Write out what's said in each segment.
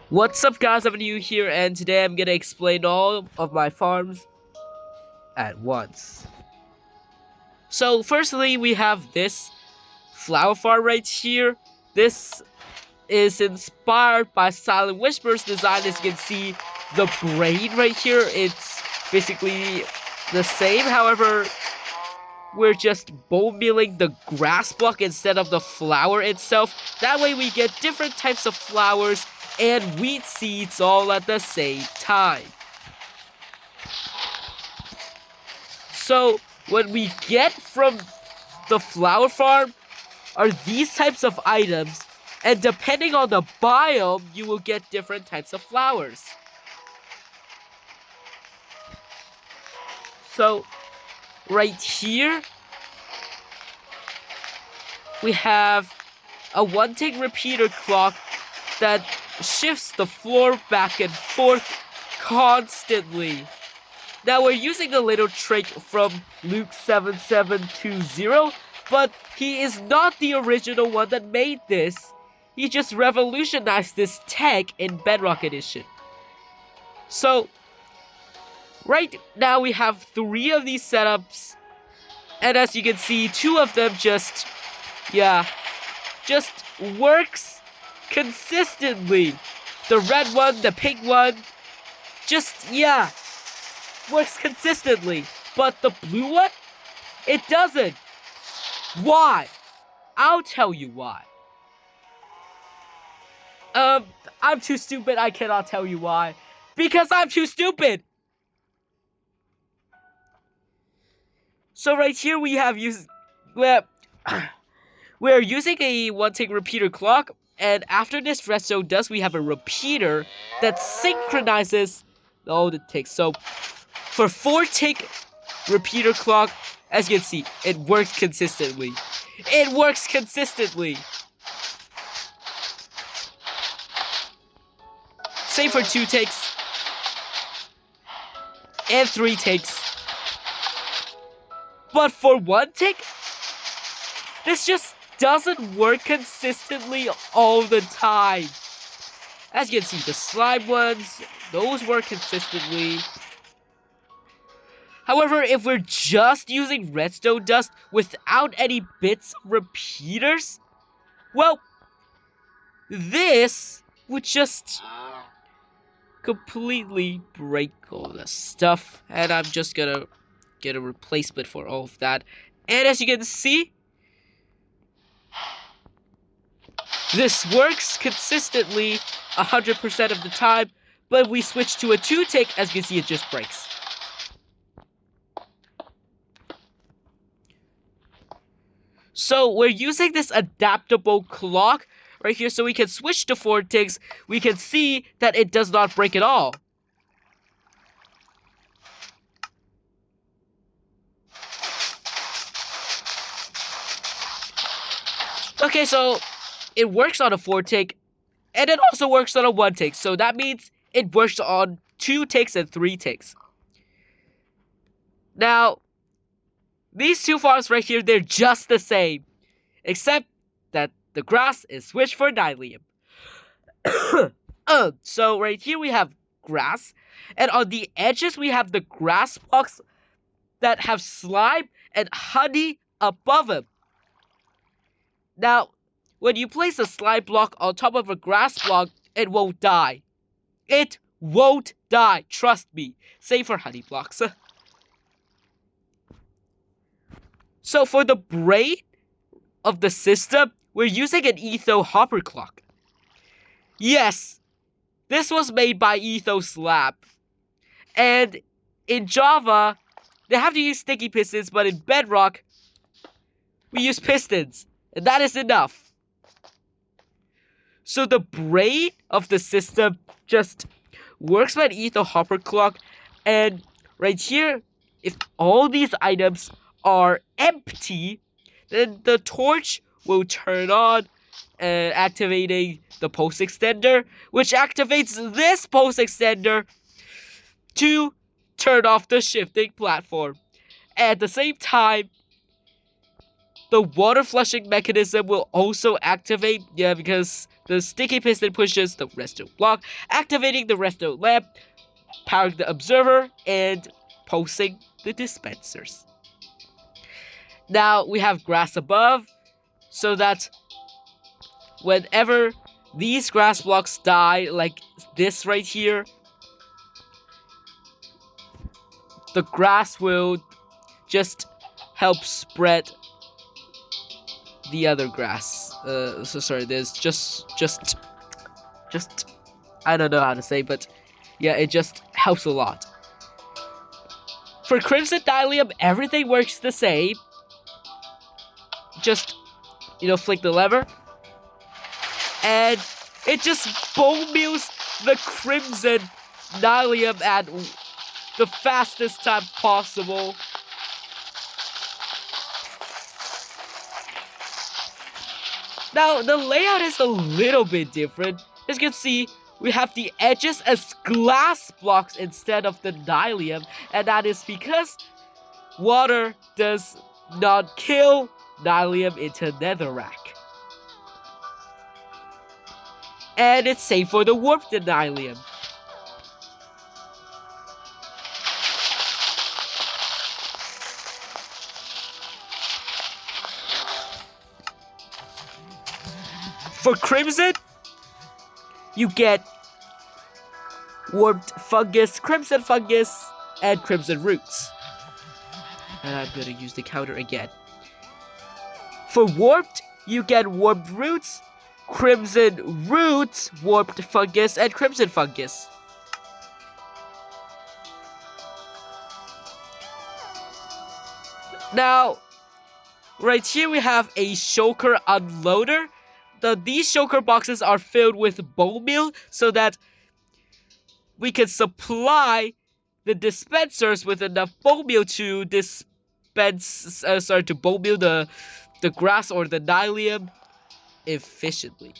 What's up guys, I'm new here and today I'm gonna explain all of my farms at once. So firstly we have this flower farm right here. This is inspired by Silent Whisper's design. As you can see, the brain right here, it's basically the same. However, we're just bone mealing the grass block instead of the flower itself. That way we get different types of flowers and wheat seeds all at the same time. So what we get from the flower farm are these types of items, and depending on the biome you will get different types of flowers. So right here we have a one-tick repeater clock that shifts the floor back and forth constantly. Now we're using a little trick from Luke7720, but he is not the original one that made this. He just revolutionized this tech in Bedrock Edition. So right now we have 3 of these setups, and as you can see, 2 of them just works consistently. The red one, the pink one, works consistently. But the blue one, it doesn't. Why? I'll tell you why. I'm too stupid, I cannot tell you why. Because I'm too stupid! So right here we have we're using a one-tick repeater clock, and after this redstone dust, we have a repeater that synchronizes all the ticks. So for 4-tick repeater clock, as you can see, it works consistently. It works consistently. Same for 2 ticks and 3 ticks. But for 1 tick, this just doesn't work consistently all the time. As you can see, the slime ones, those work consistently. However, if we're just using redstone dust without any bits of repeaters, well, this would just completely break all the stuff, and I'm just gonna get a replacement for all of that. And as you can see, this works consistently 100% of the time, but if we switch to a 2-tick, as you can see, it just breaks. So we're using this adaptable clock right here, so we can switch to 4 ticks. We can see that it does not break at all. Okay, so it works on a 4-tick, and it also works on a 1-tick. So that means it works on 2 ticks and 3 ticks. Now, these 2 farms right here, they're just the same, except that the grass is switched for nylium. So right here we have grass, and on the edges we have the grass blocks that have slime and honey above them. Now, when you place a slime block on top of a grass block, it won't die. It won't die, trust me. Same for honey blocks. So for the brain of the system, we're using an Etho hopper clock. Yes, this was made by Ethos Lab. And in Java, they have to use sticky pistons, but in Bedrock, we use pistons. And that is enough. So the brain of the system just works by an Etho hopper clock. And right here, if all these items are empty, then the torch will turn on, activating the pulse extender, which activates this pulse extender to turn off the shifting platform. At the same time, the water flushing mechanism will also activate, because the sticky piston pushes the redstone block, activating the redstone lamp, powering the observer, and pulsing the dispensers. Now we have grass above, so that whenever these grass blocks die, like this right here, the grass will just help spread the other grass. Sorry, there's just I don't know how to say, but yeah, it just helps a lot. For Crimson Nylium, everything works the same. Just, flick the lever, and it just bone meals the Crimson Nylium at the fastest time possible. Now, the layout is a little bit different. As you can see, we have the edges as glass blocks instead of the Nylium, and that is because water does not kill Nylium into netherrack. And it's safe for the warped Nylium. For Crimson, you get warped fungus, crimson fungus, and crimson roots. And I'm gonna use the counter again. For warped, you get warped roots, crimson roots, warped fungus, and crimson fungus. Now, right here we have a shulker unloader. These shulker boxes are filled with bone meal so that we can supply the dispensers with enough bone meal to to bone meal the grass or the Nylium efficiently.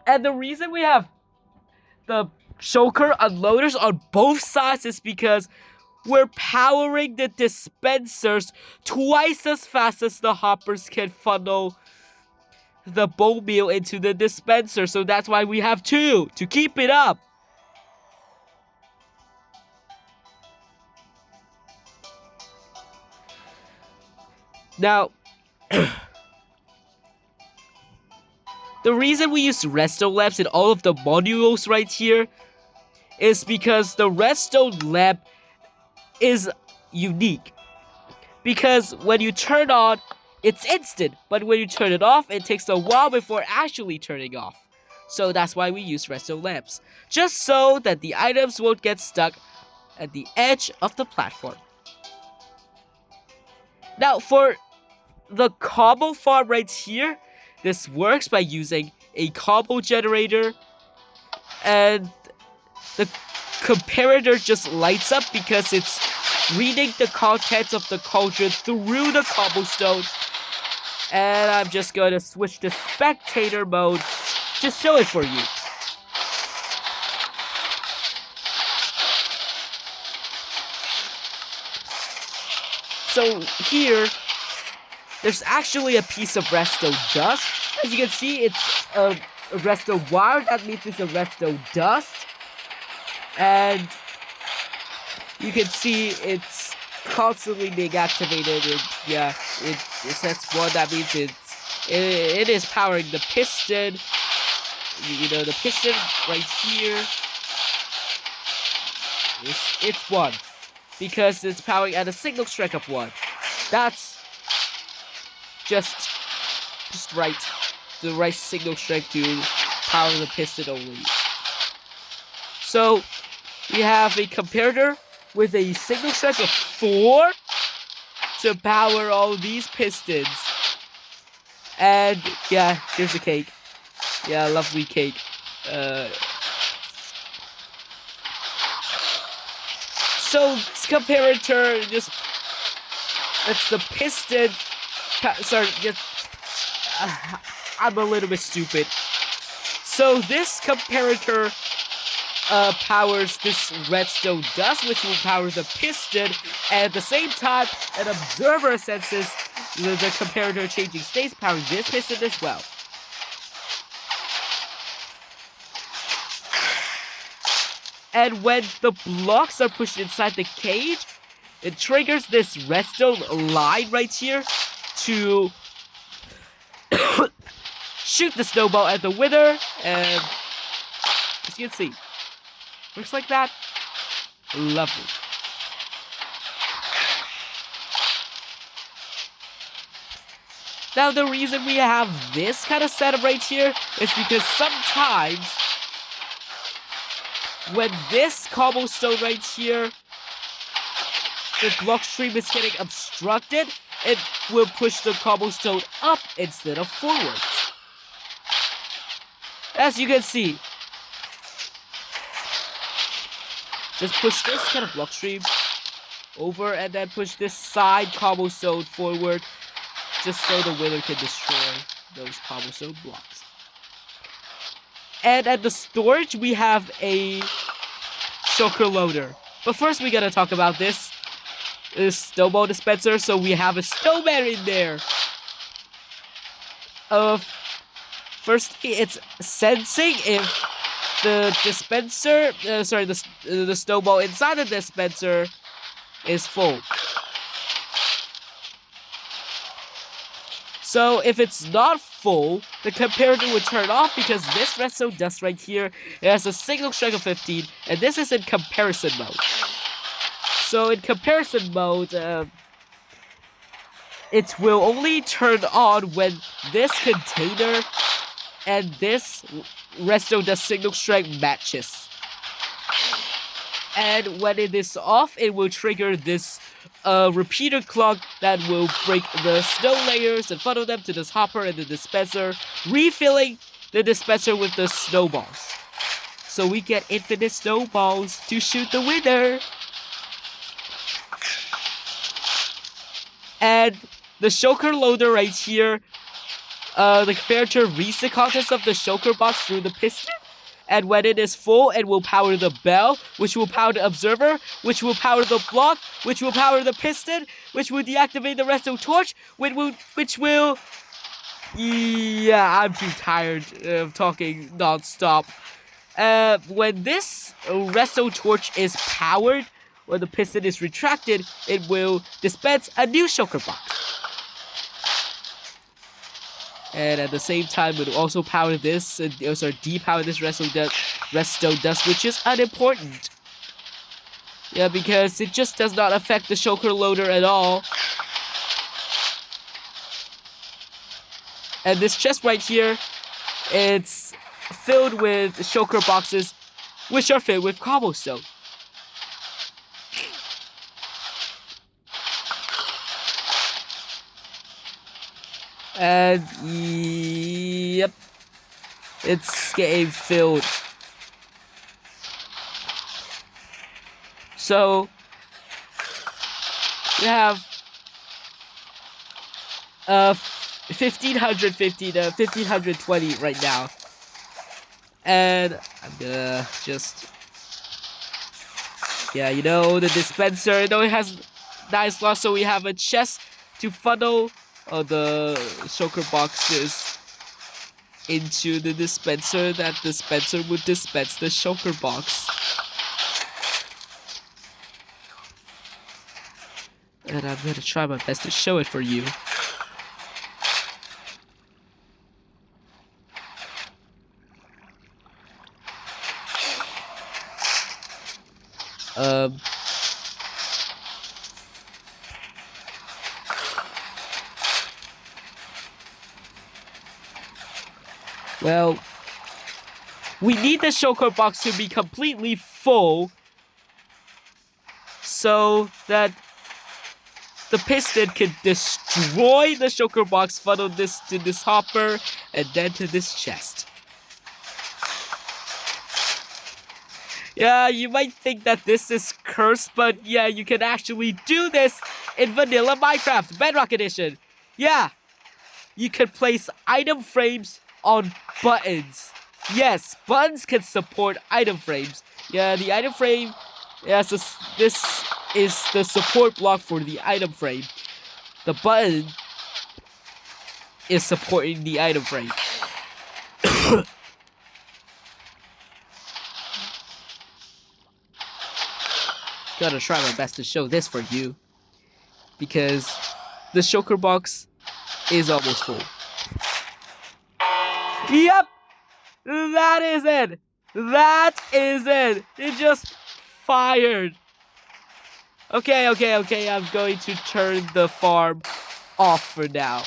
And the reason we have the shulker unloaders on both sides is because we're powering the dispensers twice as fast as the hoppers can funnel the bone meal into the dispenser, so that's why we have two to keep it up. Now, the reason we use redstone lamps in all of the modules right here is because the redstone lamp is unique. Because when you turn on, it's instant, but when you turn it off, it takes a while before actually turning off. So that's why we use redstone lamps, just so that the items won't get stuck at the edge of the platform. Now, for the cobble farm right here, this works by using a cobble generator, and the comparator just lights up because it's reading the contents of the cauldron through the cobblestone. And I'm just going to switch to spectator mode to show it for you. So here, there's actually a piece of redstone dust. As you can see, it's a redstone wire. That means it's a redstone dust. And you can see it's constantly being activated. And yeah, it says one. That means it is powering the piston. The piston right here. It's one, because it's powering at a single strike of one. That's just right. The right single strike to power the piston only. So we have a comparator with a single strike of 4 to power all these pistons. And yeah, here's the cake. Yeah, lovely cake. So this comparator just, it's the piston. Sorry, I'm a little bit stupid. So this comparator powers this redstone dust, which will power the piston, and at the same time, an observer senses the comparator changing states, powering this piston as well. And when the blocks are pushed inside the cage, it triggers this redstone line right here to shoot the snowball at the winner, and as you can see, looks like that. Lovely. Now the reason we have this kind of setup right here is because sometimes when this cobblestone right here, the block stream is getting obstructed, it will push the cobblestone up instead of forwards. As you can see, just push this kind of block stream over and then push this side cobblestone forward, just so the winner can destroy those cobblestone blocks. And at the storage, we have a shulker loader. But first, we gotta talk about this snowball dispenser. So we have a snowman in there. Firstly, it's sensing if the dispenser, the snowball inside the dispenser is full. So if it's not full, the comparator would turn off because this redstone dust right here, it has a signal strength of 15, and this is in comparison mode. So in comparison mode, it will only turn on when this container and this redstone dust signal strength matches. And when it is off, it will trigger this repeater clock that will break the snow layers and funnel them to this hopper and the dispenser, refilling the dispenser with the snowballs. So we get infinite snowballs to shoot the winner. And the shulker loader right here, the comparator reads the contents of the shulker box through the piston. And when it is full, it will power the bell, which will power the observer, which will power the block, which will power the piston, which will deactivate the redstone torch, which will... Yeah, I'm too tired of talking non-stop. When this redstone torch is powered, when the piston is retracted, it will dispense a new shulker box. And at the same time, it will also power this, and also depower this redstone dust, which is unimportant. Yeah, because it just does not affect the shulker loader at all. And this chest right here, it's filled with shulker boxes, which are filled with cobblestone. And yep, it's getting filled. So we have 1515 to 1520 right now, and I'm gonna just the dispenser. Though it has 9 slots, so we have a chest to funnel the shulker boxes into the dispenser. That dispenser would dispense the shulker box. And I'm gonna try my best to show it for you. Well, we need the shulker box to be completely full so that the piston can destroy the shulker box, funnel this to this hopper, and then to this chest. Yeah, you might think that this is cursed, but yeah, you can actually do this in vanilla Minecraft, Bedrock Edition. Yeah, you can place item frames on buttons. Yes, buttons can support item frames. Yeah, the item frame, yes, this is the support block for the item frame. The button is supporting the item frame. Gonna try my best to show this for you, because the shulker box is almost full. Yep! That is it! That is it! It just fired! Okay, I'm going to turn the farm off for now.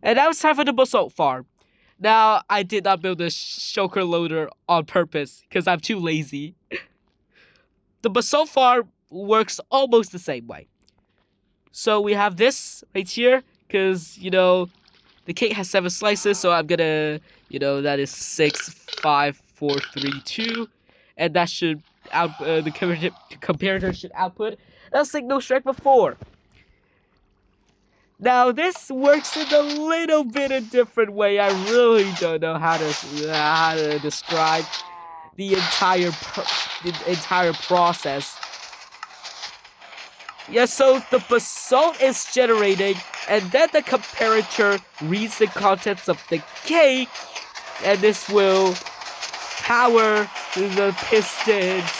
And now it's time for the basalt farm. Now, I did not build a shulker loader on purpose, because I'm too lazy. The basalt farm works almost the same way. So we have this right here, because, you know, the cake has 7 slices, so I'm gonna, you know, that is 6, 5, 4, 3, 2, and that should the comparator should output a signal strike before. Now this works in a little bit a different way. I really don't know how to describe the entire process. Yeah, so the basalt is generating, and then the comparator reads the contents of the cake, and this will power the pistons.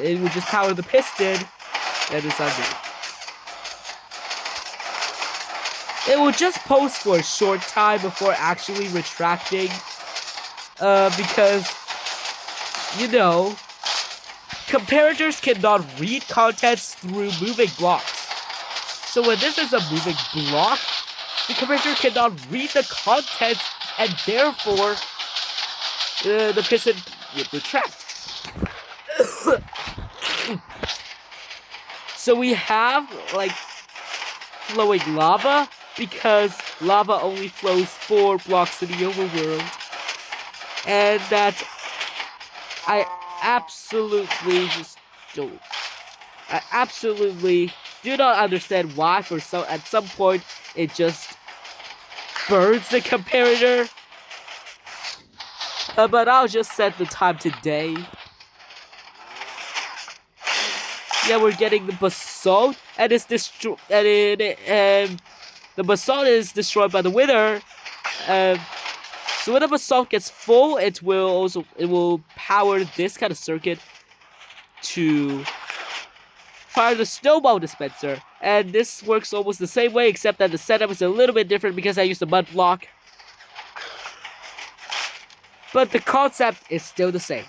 It will just power the piston, and it's under. It will just pause for a short time before actually retracting, because, you know, comparators cannot read contents through moving blocks. So when this is a moving block, the comparator cannot read the contents, and therefore the piston will retract. So we have like flowing lava, because lava only flows 4 blocks in the overworld, and that I absolutely do not understand why. At some point it just burns the comparator, but I'll just set the time today. Yeah, we're getting the basalt, and it's destroyed, and the basalt is destroyed by the wither. So when the basalt gets full, it will power this kind of circuit to fire the snowball dispenser, and this works almost the same way, except that the setup is a little bit different because I used a mud block. But the concept is still the same.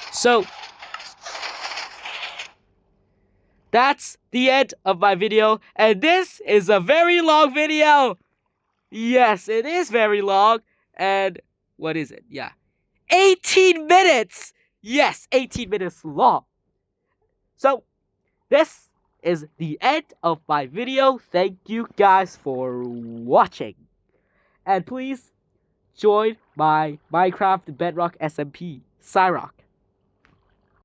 So, that's the end of my video, and this is a very long video. Yes, it is very long, and what is it? Yeah, 18 minutes. Yes, 18 minutes long. So, this is the end of my video. Thank you guys for watching, and please join my Minecraft Bedrock SMP, Cyrock.